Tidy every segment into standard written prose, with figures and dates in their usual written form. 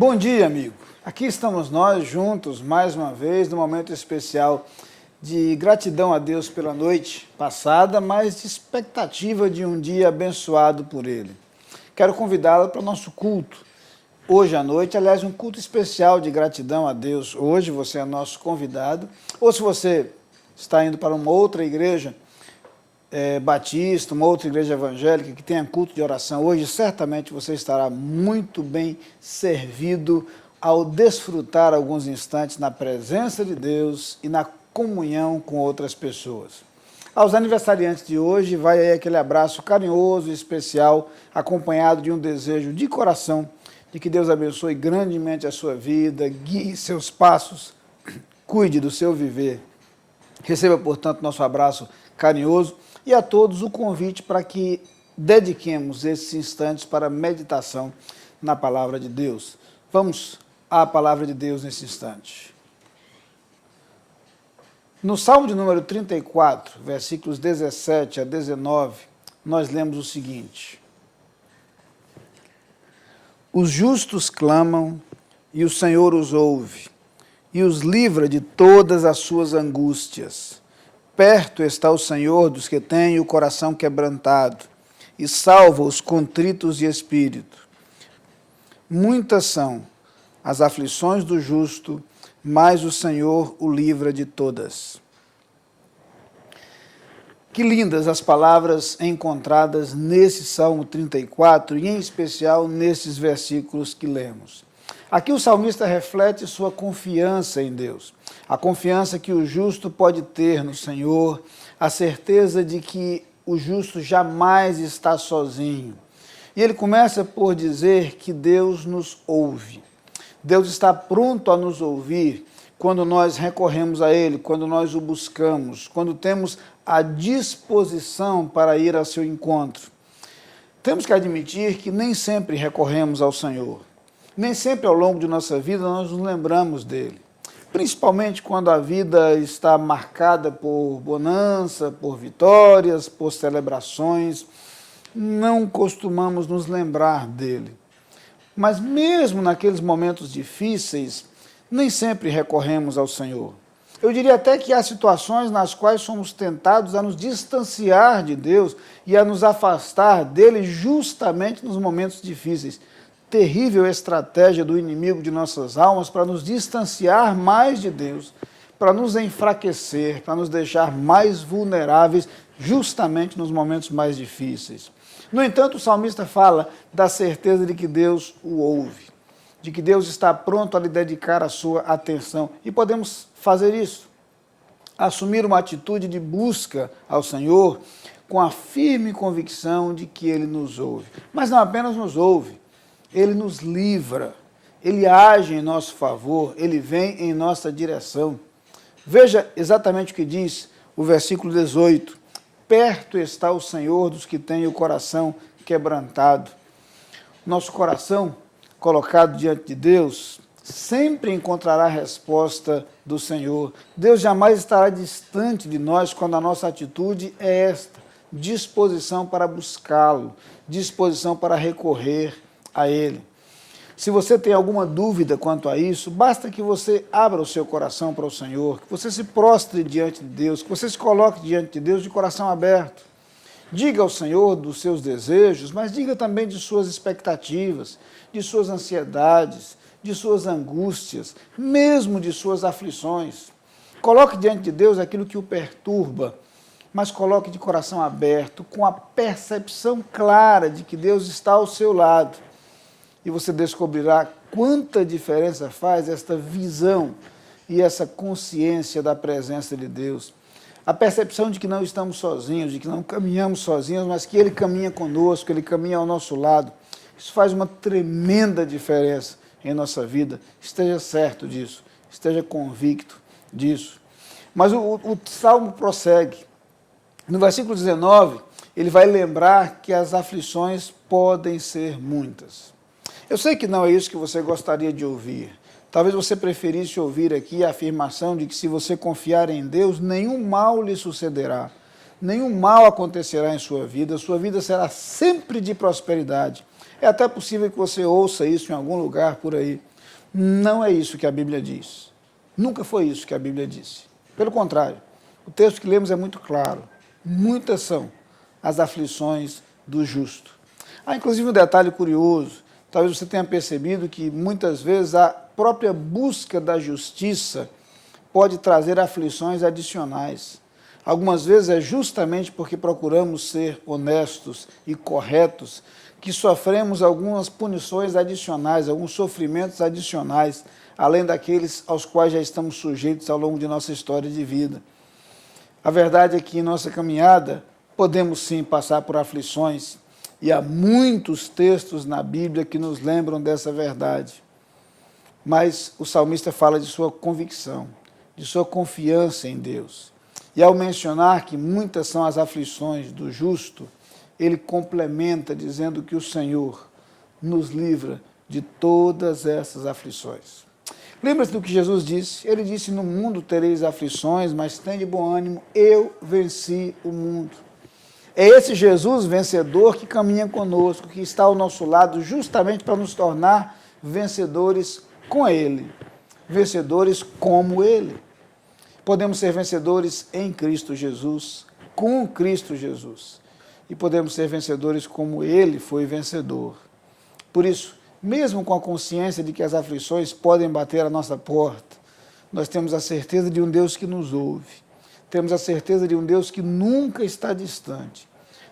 Bom dia, amigo. Aqui estamos nós juntos mais uma vez num momento especial de gratidão a Deus pela noite passada, mas de expectativa de um dia abençoado por Ele. Quero convidá-lo para o nosso culto hoje à noite, aliás, um culto especial de gratidão a Deus. Hoje você é nosso convidado, ou se você está indo para uma outra igreja batista, uma outra igreja evangélica que tenha culto de oração hoje, certamente você estará muito bem servido ao desfrutar alguns instantes na presença de Deus e na comunhão com outras pessoas. Aos aniversariantes de hoje, vai aí aquele abraço carinhoso e especial, acompanhado de um desejo de coração de que Deus abençoe grandemente a sua vida, guie seus passos, cuide do seu viver. Receba, portanto, nosso abraço carinhoso e a todos o convite para que dediquemos esses instantes para a meditação na palavra de Deus. Vamos à palavra de Deus nesse instante. No Salmo de número 34, versículos 17 a 19, nós lemos o seguinte: Os justos clamam e o Senhor os ouve e os livra de todas as suas angústias. Perto está o Senhor dos que têm o coração quebrantado e salva os contritos de espírito. Muitas são as aflições do justo, mas o Senhor o livra de todas. Que lindas as palavras encontradas nesse Salmo 34 e em especial nesses versículos que lemos. Aqui o salmista reflete sua confiança em Deus, a confiança que o justo pode ter no Senhor, a certeza de que o justo jamais está sozinho. E ele começa por dizer que Deus nos ouve. Deus está pronto a nos ouvir quando nós recorremos a Ele, quando nós o buscamos, quando temos a disposição para ir ao seu encontro. Temos que admitir que nem sempre recorremos ao Senhor. Nem sempre ao longo de nossa vida nós nos lembramos dele, principalmente quando a vida está marcada por bonança, por vitórias, por celebrações, não costumamos nos lembrar dele. Mas mesmo naqueles momentos difíceis, nem sempre recorremos ao Senhor. Eu diria até que há situações nas quais somos tentados a nos distanciar de Deus e a nos afastar dele justamente nos momentos difíceis. Terrível estratégia do inimigo de nossas almas para nos distanciar mais de Deus, para nos enfraquecer, para nos deixar mais vulneráveis justamente nos momentos mais difíceis. No entanto, o salmista fala da certeza de que Deus o ouve, de que Deus está pronto a lhe dedicar a sua atenção. E podemos fazer isso, assumir uma atitude de busca ao Senhor com a firme convicção de que Ele nos ouve. Mas não apenas nos ouve, Ele nos livra, Ele age em nosso favor, Ele vem em nossa direção. Veja exatamente o que diz o versículo 18. Perto está o Senhor dos que têm o coração quebrantado. Nosso coração, colocado diante de Deus, sempre encontrará a resposta do Senhor. Deus jamais estará distante de nós quando a nossa atitude é esta: disposição para buscá-lo, disposição para recorrer a Ele. Se você tem alguma dúvida quanto a isso, basta que você abra o seu coração para o Senhor, que você se prostre diante de Deus, que você se coloque diante de Deus de coração aberto. Diga ao Senhor dos seus desejos, mas diga também de suas expectativas, de suas ansiedades, de suas angústias, mesmo de suas aflições. Coloque diante de Deus aquilo que o perturba, mas coloque de coração aberto, com a percepção clara de que Deus está ao seu lado. E você descobrirá quanta diferença faz esta visão e essa consciência da presença de Deus. A percepção de que não estamos sozinhos, de que não caminhamos sozinhos, mas que Ele caminha conosco, Ele caminha ao nosso lado. Isso faz uma tremenda diferença em nossa vida. Esteja certo disso, esteja convicto disso. Mas o Salmo prossegue. No versículo 19, ele vai lembrar que as aflições podem ser muitas. Eu sei que não é isso que você gostaria de ouvir. Talvez você preferisse ouvir aqui a afirmação de que se você confiar em Deus, nenhum mal lhe sucederá, nenhum mal acontecerá em sua vida será sempre de prosperidade. É até possível que você ouça isso em algum lugar por aí. Não é isso que a Bíblia diz. Nunca foi isso que a Bíblia disse. Pelo contrário, o texto que lemos é muito claro. Muitas são as aflições do justo. Há inclusive um detalhe curioso. Talvez você tenha percebido que muitas vezes a própria busca da justiça pode trazer aflições adicionais. Algumas vezes é justamente porque procuramos ser honestos e corretos que sofremos algumas punições adicionais, alguns sofrimentos adicionais, além daqueles aos quais já estamos sujeitos ao longo de nossa história de vida. A verdade é que em nossa caminhada podemos sim passar por aflições, e há muitos textos na Bíblia que nos lembram dessa verdade. Mas o salmista fala de sua convicção, de sua confiança em Deus. E ao mencionar que muitas são as aflições do justo, ele complementa dizendo que o Senhor nos livra de todas essas aflições. Lembra-se do que Jesus disse? Ele disse, no mundo tereis aflições, mas tende bom ânimo, eu venci o mundo. É esse Jesus vencedor que caminha conosco, que está ao nosso lado justamente para nos tornar vencedores com Ele, vencedores como Ele. Podemos ser vencedores em Cristo Jesus, com Cristo Jesus. E podemos ser vencedores como Ele foi vencedor. Por isso, mesmo com a consciência de que as aflições podem bater à nossa porta, nós temos a certeza de um Deus que nos ouve. Temos a certeza de um Deus que nunca está distante.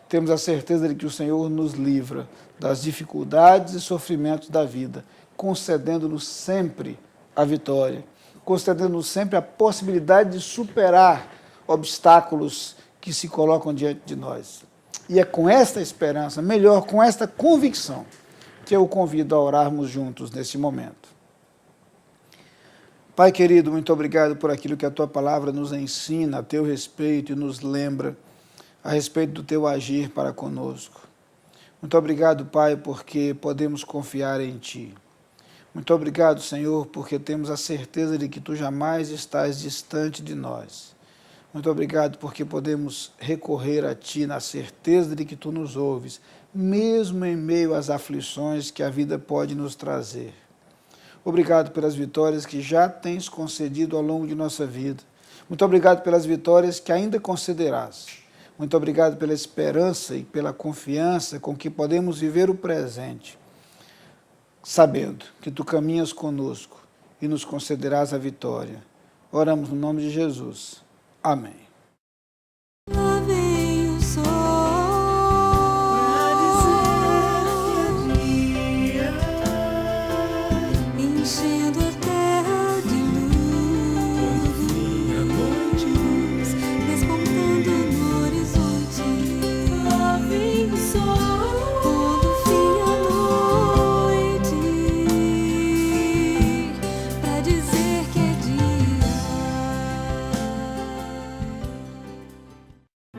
Temos a certeza de que o Senhor nos livra das dificuldades e sofrimentos da vida, concedendo-nos sempre a vitória, concedendo-nos sempre a possibilidade de superar obstáculos que se colocam diante de nós. E é com esta esperança, melhor, com esta convicção, que eu o convido a orarmos juntos nesse momento. Pai querido, muito obrigado por aquilo que a Tua palavra nos ensina a Teu respeito e nos lembra a respeito do Teu agir para conosco. Muito obrigado, Pai, porque podemos confiar em Ti. Muito obrigado, Senhor, porque temos a certeza de que Tu jamais estás distante de nós. Muito obrigado porque podemos recorrer a Ti na certeza de que Tu nos ouves, mesmo em meio às aflições que a vida pode nos trazer. Obrigado pelas vitórias que já tens concedido ao longo de nossa vida. Muito obrigado pelas vitórias que ainda concederás. Muito obrigado pela esperança e pela confiança com que podemos viver o presente, sabendo que Tu caminhas conosco e nos concederás a vitória. Oramos no nome de Jesus. Amém. Lá vem o sol pra dizer que é dia, enchendo a terra de luz, quando vem a noite, despontando no horizonte. Lá vem o sol quando vem a noite, pra dizer que é dia.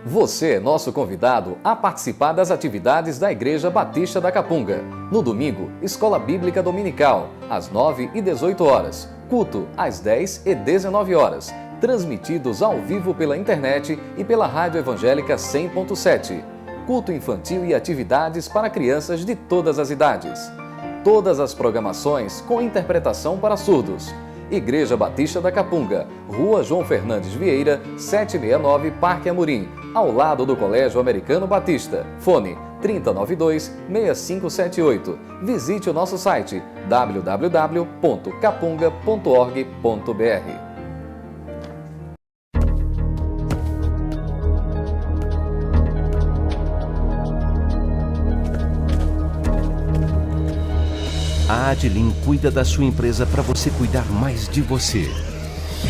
Você é nosso convidado a participar das atividades da Igreja Batista da Capunga. No domingo, Escola Bíblica Dominical, às 9 e 18 horas. Culto, às 10 e 19 horas. Transmitidos ao vivo pela internet e pela Rádio Evangélica 100.7. Culto infantil e atividades para crianças de todas as idades. Todas as programações com interpretação para surdos. Igreja Batista da Capunga, Rua João Fernandes Vieira, 769, Parque Amorim, ao lado do Colégio Americano Batista. Fone 3092-6578. Visite o nosso site www.capunga.org.br. A Adlin cuida da sua empresa para você cuidar mais de você.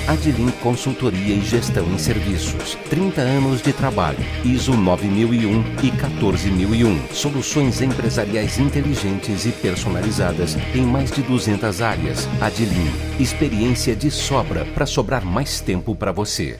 Adlin Consultoria e Gestão em Serviços. 30 anos de trabalho. ISO 9001 e 14001. Soluções empresariais inteligentes e personalizadas em mais de 200 áreas. Adlin. Experiência de sobra para sobrar mais tempo para você.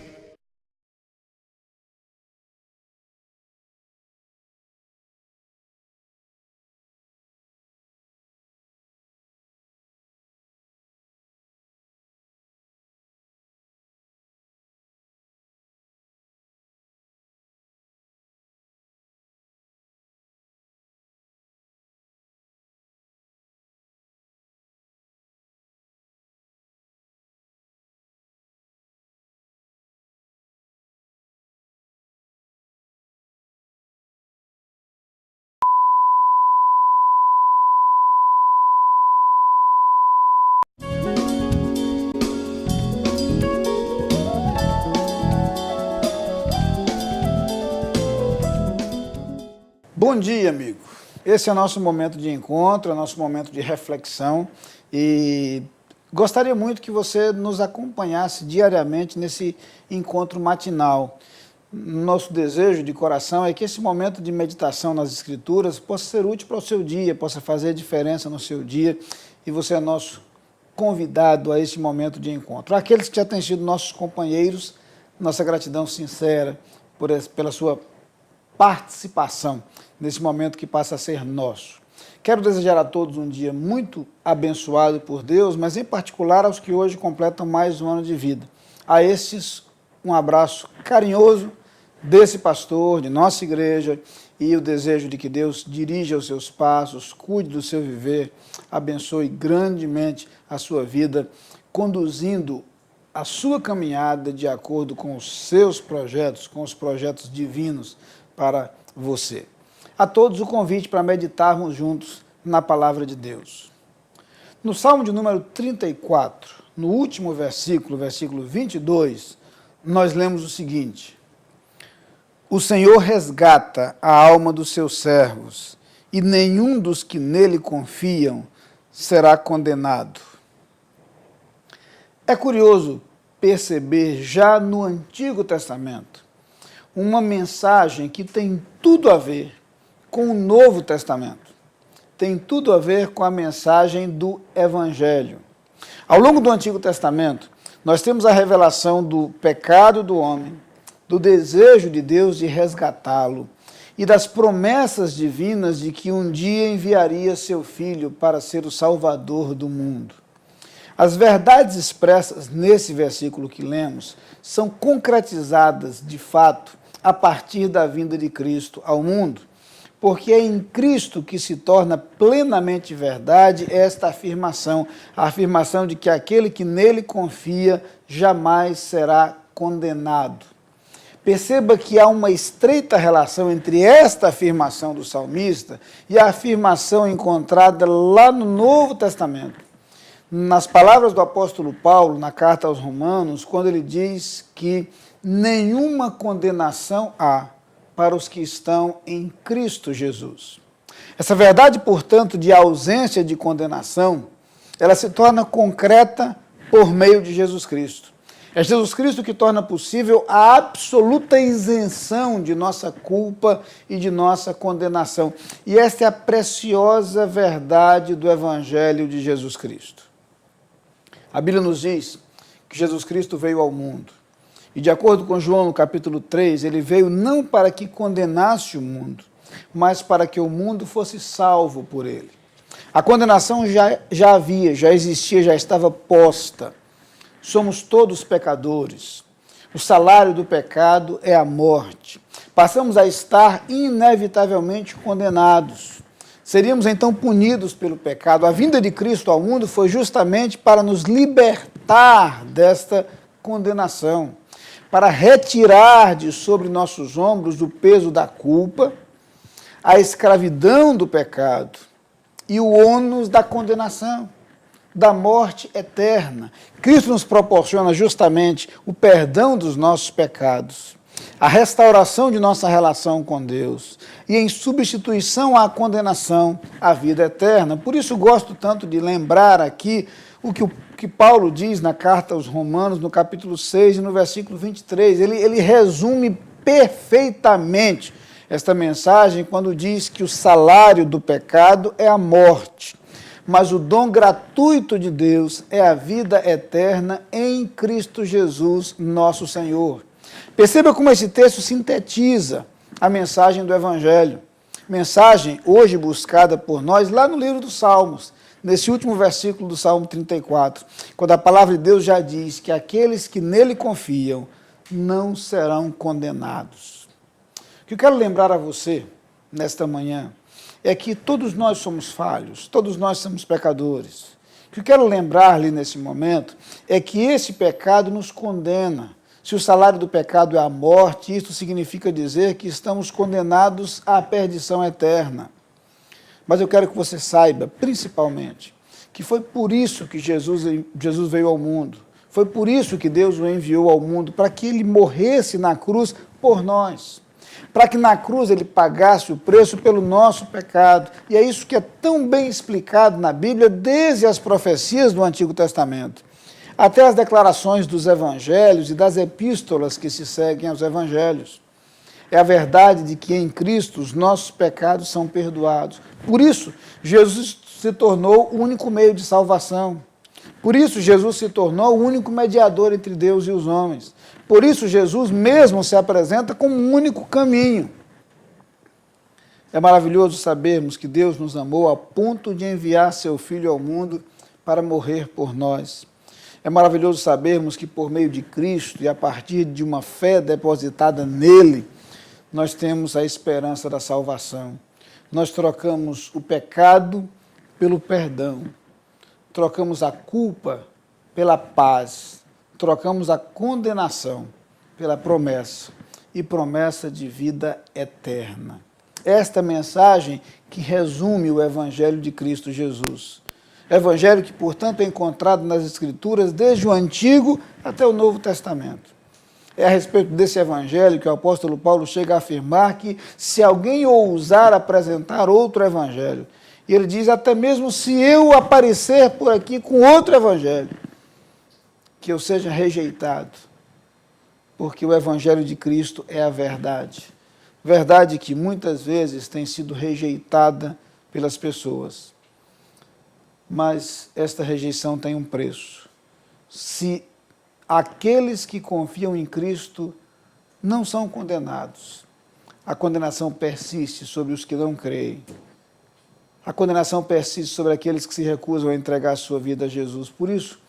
Bom dia, amigo. Esse é o nosso momento de encontro, é o nosso momento de reflexão e gostaria muito que você nos acompanhasse diariamente nesse encontro matinal. Nosso desejo de coração é que esse momento de meditação nas Escrituras possa ser útil para o seu dia, possa fazer diferença no seu dia e você é nosso convidado a esse momento de encontro. Aqueles que já têm sido nossos companheiros, nossa gratidão sincera pela sua participação nesse momento que passa a ser nosso. Quero desejar a todos um dia muito abençoado por Deus, mas em particular aos que hoje completam mais um ano de vida. A estes, um abraço carinhoso desse pastor, de nossa igreja, e o desejo de que Deus dirija os seus passos, cuide do seu viver, abençoe grandemente a sua vida, conduzindo a sua caminhada de acordo com os seus projetos, com os projetos divinos para você. A todos o convite para meditarmos juntos na palavra de Deus. No Salmo de número 34, no último versículo, versículo 22, nós lemos o seguinte: o Senhor resgata a alma dos seus servos, e nenhum dos que nele confiam será condenado. É curioso perceber já no Antigo Testamento uma mensagem que tem tudo a ver com o Novo Testamento. Tem tudo a ver com a mensagem do Evangelho. Ao longo do Antigo Testamento, nós temos a revelação do pecado do homem, do desejo de Deus de resgatá-lo e das promessas divinas de que um dia enviaria seu Filho para ser o Salvador do mundo. As verdades expressas nesse versículo que lemos são concretizadas, de fato, a partir da vinda de Cristo ao mundo, porque é em Cristo que se torna plenamente verdade esta afirmação, a afirmação de que aquele que nele confia jamais será condenado. Perceba que há uma estreita relação entre esta afirmação do salmista e a afirmação encontrada lá no Novo Testamento. Nas palavras do apóstolo Paulo, na carta aos Romanos, quando ele diz que nenhuma condenação há para os que estão em Cristo Jesus. Essa verdade, portanto, de ausência de condenação, ela se torna concreta por meio de Jesus Cristo. É Jesus Cristo que torna possível a absoluta isenção de nossa culpa e de nossa condenação. E esta é a preciosa verdade do Evangelho de Jesus Cristo. A Bíblia nos diz que Jesus Cristo veio ao mundo. E de acordo com João, no capítulo 3, ele veio não para que condenasse o mundo, mas para que o mundo fosse salvo por ele. A condenação já existia, já estava posta. Somos todos pecadores. O salário do pecado é a morte. Passamos a estar inevitavelmente condenados. Seríamos então punidos pelo pecado. A vinda de Cristo ao mundo foi justamente para nos libertar desta condenação, para retirar de sobre nossos ombros o peso da culpa, a escravidão do pecado e o ônus da condenação, da morte eterna. Cristo nos proporciona justamente o perdão dos nossos pecados, a restauração de nossa relação com Deus e, em substituição à condenação, a vida eterna. Por isso gosto tanto de lembrar aqui o que Paulo diz na carta aos Romanos, no capítulo 6 e no versículo 23. Ele resume perfeitamente esta mensagem quando diz que o salário do pecado é a morte, mas o dom gratuito de Deus é a vida eterna em Cristo Jesus, nosso Senhor. Perceba como esse texto sintetiza a mensagem do Evangelho, mensagem hoje buscada por nós lá no livro dos Salmos, nesse último versículo do Salmo 34, quando a palavra de Deus já diz que aqueles que nele confiam não serão condenados. O que eu quero lembrar a você, nesta manhã, é que todos nós somos falhos, todos nós somos pecadores. O que eu quero lembrar-lhe nesse momento é que esse pecado nos condena. Se o salário do pecado é a morte, isso significa dizer que estamos condenados à perdição eterna. Mas eu quero que você saiba, principalmente, que foi por isso que Jesus veio ao mundo. Foi por isso que Deus o enviou ao mundo, para que ele morresse na cruz por nós. para que na cruz ele pagasse o preço pelo nosso pecado. E é isso que é tão bem explicado na Bíblia, desde as profecias do Antigo Testamento, até as declarações dos evangelhos e das epístolas que se seguem aos evangelhos. É a verdade de que em Cristo os nossos pecados são perdoados. Por isso, Jesus se tornou o único meio de salvação. Por isso, Jesus se tornou o único mediador entre Deus e os homens. Por isso, Jesus mesmo se apresenta como um único caminho. É maravilhoso sabermos que Deus nos amou a ponto de enviar seu Filho ao mundo para morrer por nós. É maravilhoso sabermos que por meio de Cristo e a partir de uma fé depositada nele, nós temos a esperança da salvação. Nós trocamos o pecado pelo perdão. Trocamos a culpa pela paz. Trocamos a condenação pela promessa. E promessa de vida eterna. Esta mensagem que resume o Evangelho de Cristo Jesus. Evangelho que, portanto, é encontrado nas Escrituras desde o Antigo até o Novo Testamento. É a respeito desse evangelho que o apóstolo Paulo chega a afirmar que se alguém ousar apresentar outro evangelho, e ele diz, até mesmo se eu aparecer por aqui com outro evangelho, que eu seja rejeitado, porque o evangelho de Cristo é a verdade. Verdade que muitas vezes tem sido rejeitada pelas pessoas. Mas esta rejeição tem um preço. Se aqueles que confiam em Cristo não são condenados, a condenação persiste sobre os que não creem. A condenação persiste sobre aqueles que se recusam a entregar a sua vida a Jesus. Por isso,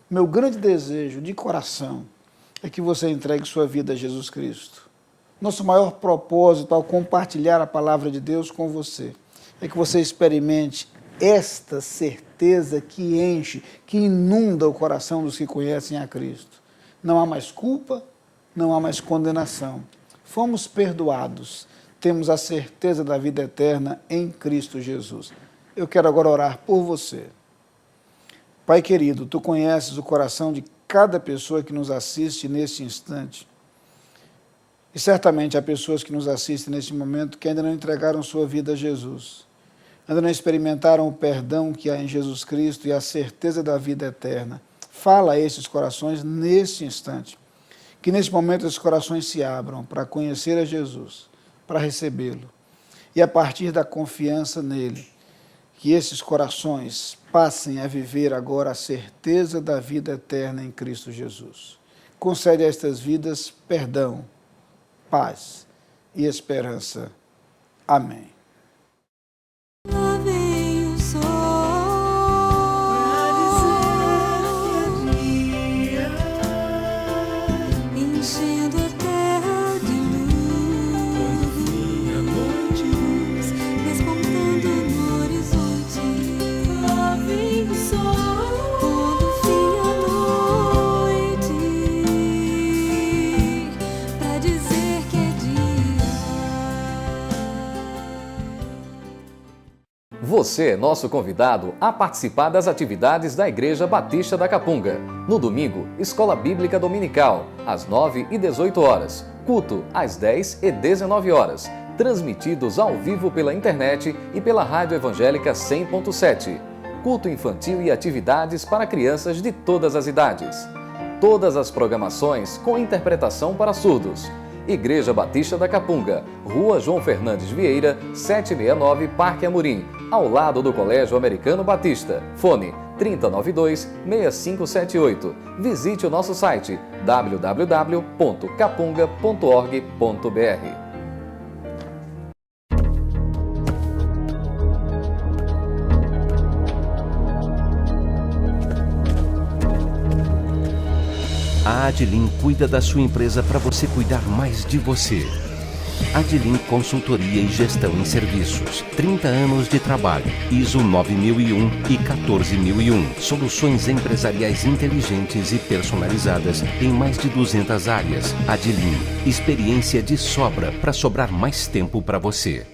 meu grande desejo de coração é que você entregue sua vida a Jesus Cristo. Nosso maior propósito ao compartilhar a palavra de Deus com você é que você experimente esta certeza que enche, que inunda o coração dos que conhecem a Cristo. Não há mais culpa, não há mais condenação. Fomos perdoados, temos a certeza da vida eterna em Cristo Jesus. Eu quero agora orar por você. Pai querido, Tu conheces o coração de cada pessoa que nos assiste neste instante. E certamente há pessoas que nos assistem neste momento que ainda não entregaram sua vida a Jesus. Ainda não experimentaram o perdão que há em Jesus Cristo e a certeza da vida eterna. Fala a esses corações neste instante. Que neste momento esses corações se abram para conhecer a Jesus, para recebê-lo. E a partir da confiança nele, que esses corações passem a viver agora a certeza da vida eterna em Cristo Jesus. Concede a estas vidas perdão, paz e esperança. Amém. Lá vem o sol pra dizer que é dia, enchendo a terra de luz, despontando no horizonte. Lá vem o sol pondo fim à noite, pra dizer que é dia. Você é nosso convidado a participar das atividades da Igreja Batista da Capunga. No domingo, Escola Bíblica Dominical, às 9 e 18 horas. Culto, às 10 e 19 horas. Transmitidos ao vivo pela internet e pela Rádio Evangélica 100.7. Culto infantil e atividades para crianças de todas as idades. Todas as programações com interpretação para surdos. Igreja Batista da Capunga, Rua João Fernandes Vieira, 769, Parque Amorim, ao lado do Colégio Americano Batista. Fone 3092-6578. Visite o nosso site www.capunga.org.br. A Adlin cuida da sua empresa para você cuidar mais de você. Adlin Consultoria e Gestão em Serviços. 30 anos de trabalho. ISO 9001 e 14001. Soluções empresariais inteligentes e personalizadas em mais de 200 áreas. Adlin. Experiência de sobra para sobrar mais tempo para você.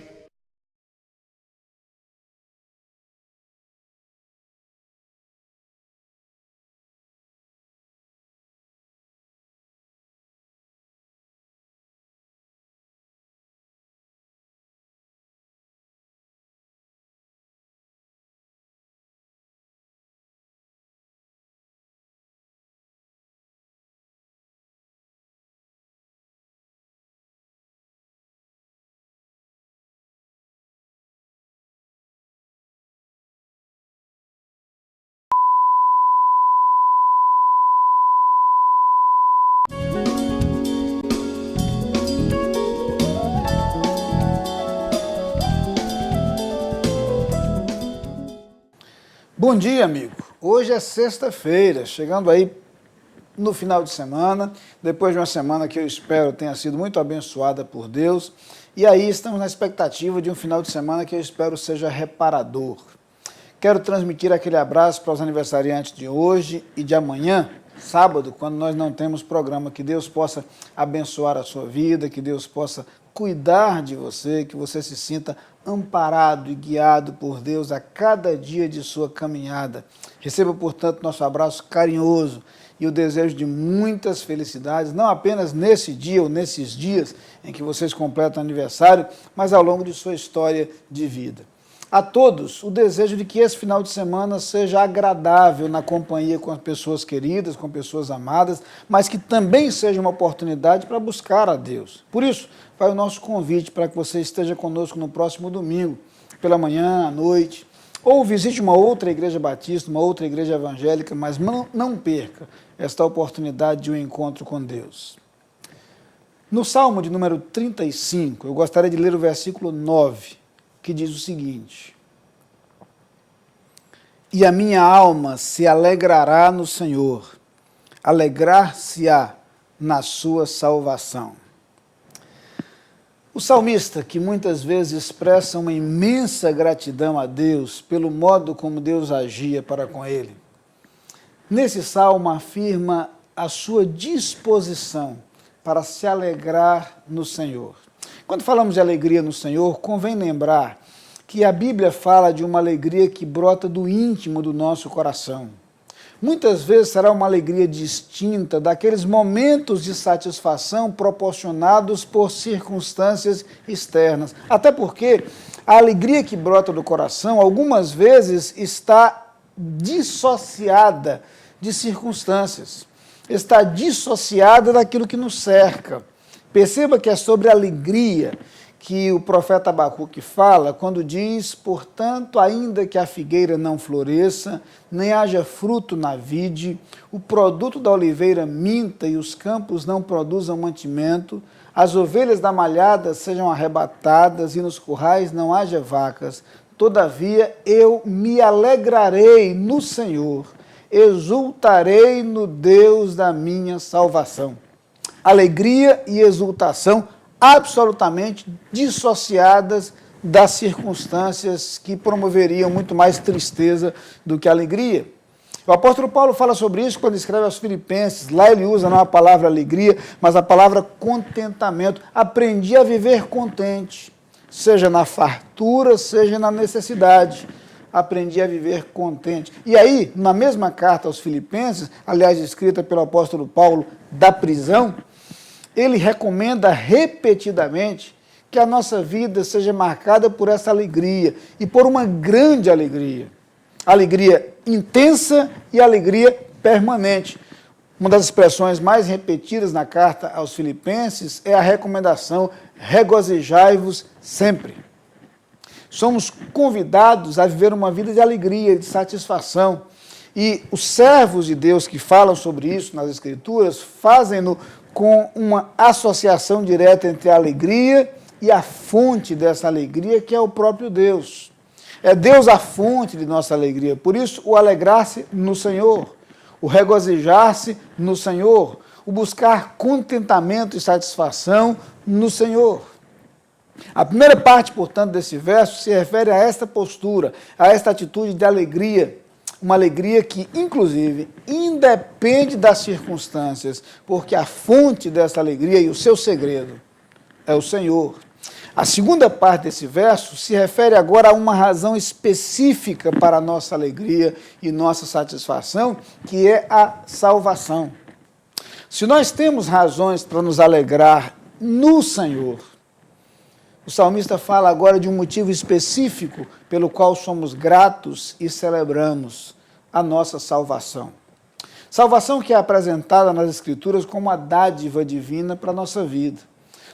Bom dia, amigo. Hoje é sexta-feira, chegando aí no final de semana, depois de uma semana que eu espero tenha sido muito abençoada por Deus, e aí estamos na expectativa de um final de semana que eu espero seja reparador. Quero transmitir aquele abraço para os aniversariantes de hoje e de amanhã, sábado, quando nós não temos programa, que Deus possa abençoar a sua vida, que Deus possa cuidar de você, que você se sinta amparado e guiado por Deus a cada dia de sua caminhada. Receba, portanto, nosso abraço carinhoso e o desejo de muitas felicidades, não apenas nesse dia ou nesses dias em que vocês completam aniversário, mas ao longo de sua história de vida. A todos, o desejo de que esse final de semana seja agradável na companhia com as pessoas queridas, com pessoas amadas, mas que também seja uma oportunidade para buscar a Deus. Por isso, vai o nosso convite para que você esteja conosco no próximo domingo, pela manhã, à noite, ou visite uma outra igreja batista, uma outra igreja evangélica, mas não perca esta oportunidade de um encontro com Deus. No Salmo de número 35, eu gostaria de ler o versículo 9, que diz o seguinte: e a minha alma se alegrará no Senhor, alegrar-se-á na sua salvação. O salmista, que muitas vezes expressa uma imensa gratidão a Deus pelo modo como Deus agia para com ele, nesse salmo afirma a sua disposição para se alegrar no Senhor. Quando falamos de alegria no Senhor, convém lembrar que a Bíblia fala de uma alegria que brota do íntimo do nosso coração. Muitas vezes será uma alegria distinta daqueles momentos de satisfação proporcionados por circunstâncias externas. Até porque a alegria que brota do coração, algumas vezes, está dissociada de circunstâncias, está dissociada daquilo que nos cerca. Perceba que é sobre a alegria que o profeta Abacuque fala quando diz: portanto, ainda que a figueira não floresça, nem haja fruto na vide, o produto da oliveira minta e os campos não produzam mantimento, as ovelhas da malhada sejam arrebatadas e nos currais não haja vacas, todavia eu me alegrarei no Senhor, exultarei no Deus da minha salvação. Alegria e exultação absolutamente dissociadas das circunstâncias que promoveriam muito mais tristeza do que alegria. O apóstolo Paulo fala sobre isso quando escreve aos Filipenses. Lá ele usa não a palavra alegria, mas a palavra contentamento. Aprendi a viver contente, seja na fartura, seja na necessidade. Aprendi a viver contente. E aí, na mesma carta aos Filipenses, aliás, escrita pelo apóstolo Paulo da prisão, ele recomenda repetidamente que a nossa vida seja marcada por essa alegria, e por uma grande alegria. Alegria intensa e alegria permanente. Uma das expressões mais repetidas na carta aos Filipenses é a recomendação: regozijai-vos sempre. Somos convidados a viver uma vida de alegria, de satisfação. E os servos de Deus que falam sobre isso nas Escrituras fazem-no com uma associação direta entre a alegria e a fonte dessa alegria, que é o próprio Deus. É Deus a fonte de nossa alegria. Por isso, o alegrar-se no Senhor, o regozijar-se no Senhor, o buscar contentamento e satisfação no Senhor. A primeira parte, portanto, desse verso se refere a esta postura, a esta atitude de alegria. Uma alegria que, inclusive, independe das circunstâncias, porque a fonte dessa alegria e o seu segredo é o Senhor. A segunda parte desse verso se refere agora a uma razão específica para a nossa alegria e nossa satisfação, que é a salvação. Se nós temos razões para nos alegrar no Senhor, o salmista fala agora de um motivo específico pelo qual somos gratos e celebramos a nossa salvação. Salvação que é apresentada nas Escrituras como uma dádiva divina para a nossa vida.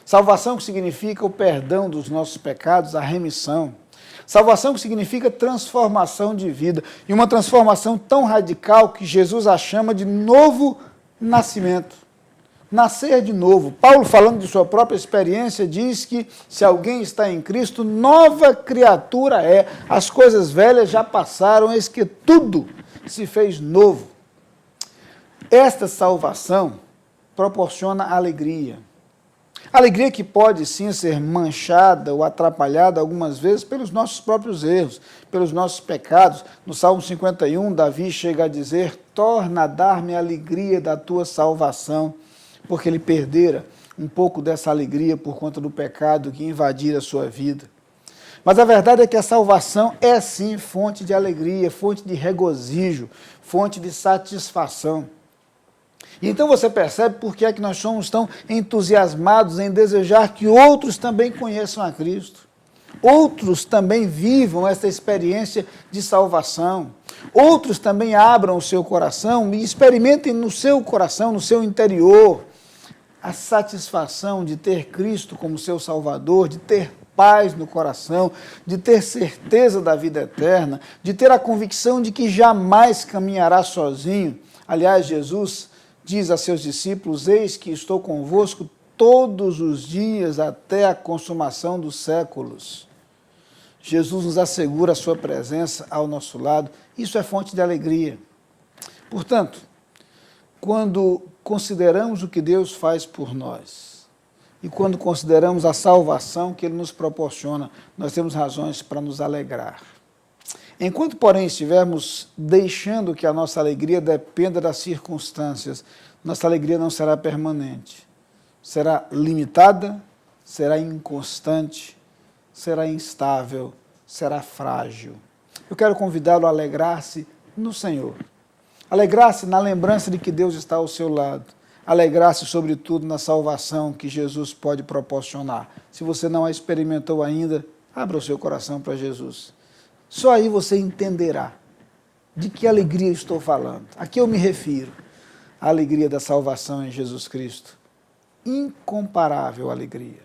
Salvação que significa o perdão dos nossos pecados, a remissão. Salvação que significa transformação de vida. E uma transformação tão radical que Jesus a chama de novo nascimento. nascer de novo. Paulo, falando de sua própria experiência, diz que se alguém está em Cristo, nova criatura é. As coisas velhas já passaram, eis que tudo se fez novo. Esta salvação proporciona alegria. Alegria que pode sim ser manchada ou atrapalhada algumas vezes pelos nossos próprios erros, pelos nossos pecados. No Salmo 51, Davi chega a dizer: torna a dar-me a alegria da tua salvação, porque ele perdera um pouco dessa alegria por conta do pecado que invadira a sua vida. Mas a verdade é que a salvação é sim fonte de alegria, fonte de regozijo, fonte de satisfação. E então você percebe por que é que nós somos tão entusiasmados em desejar que outros também conheçam a Cristo. Outros também vivam essa experiência de salvação. Outros também abram o seu coração e experimentem no seu coração, no seu interior, a satisfação de ter Cristo como seu Salvador, de ter paz no coração, de ter certeza da vida eterna, de ter a convicção de que jamais caminhará sozinho. Aliás, Jesus diz a seus discípulos: eis que estou convosco todos os dias até a consumação dos séculos. Jesus nos assegura a sua presença ao nosso lado. Isso é fonte de alegria. Portanto, quando consideramos o que Deus faz por nós e quando consideramos a salvação que Ele nos proporciona, nós temos razões para nos alegrar. Enquanto, porém, estivermos deixando que a nossa alegria dependa das circunstâncias, nossa alegria não será permanente. Será limitada, será inconstante, será instável, será frágil. Eu quero convidá-lo a alegrar-se no Senhor. Alegrar-se na lembrança de que Deus está ao seu lado. Alegrar-se, sobretudo, na salvação que Jesus pode proporcionar. Se você não a experimentou ainda, abra o seu coração para Jesus. Só aí você entenderá de que alegria estou falando. A que eu me refiro? A alegria da salvação em Jesus Cristo. Incomparável alegria.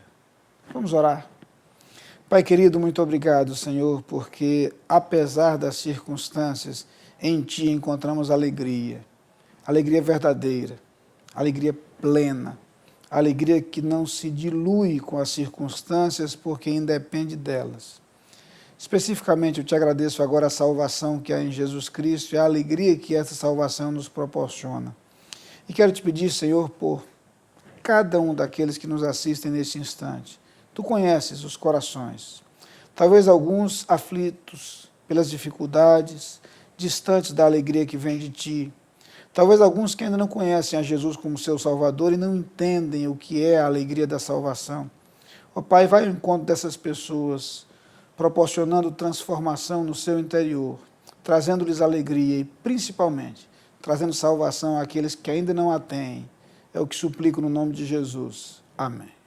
Vamos orar. Pai querido, muito obrigado, Senhor, porque apesar das circunstâncias, em Ti encontramos alegria. Alegria verdadeira, alegria plena, alegria que não se dilui com as circunstâncias porque independe delas. Especificamente, eu te agradeço agora a salvação que há em Jesus Cristo e a alegria que essa salvação nos proporciona. E quero te pedir, Senhor, por cada um daqueles que nos assistem neste instante. Tu conheces os corações, talvez alguns aflitos pelas dificuldades, distantes da alegria que vem de Ti. Talvez alguns que ainda não conhecem a Jesus como seu Salvador e não entendem o que é a alegria da salvação. Ó Pai, vai ao encontro dessas pessoas, proporcionando transformação no seu interior, trazendo-lhes alegria e, principalmente, trazendo salvação àqueles que ainda não a têm. É o que suplico no nome de Jesus. Amém.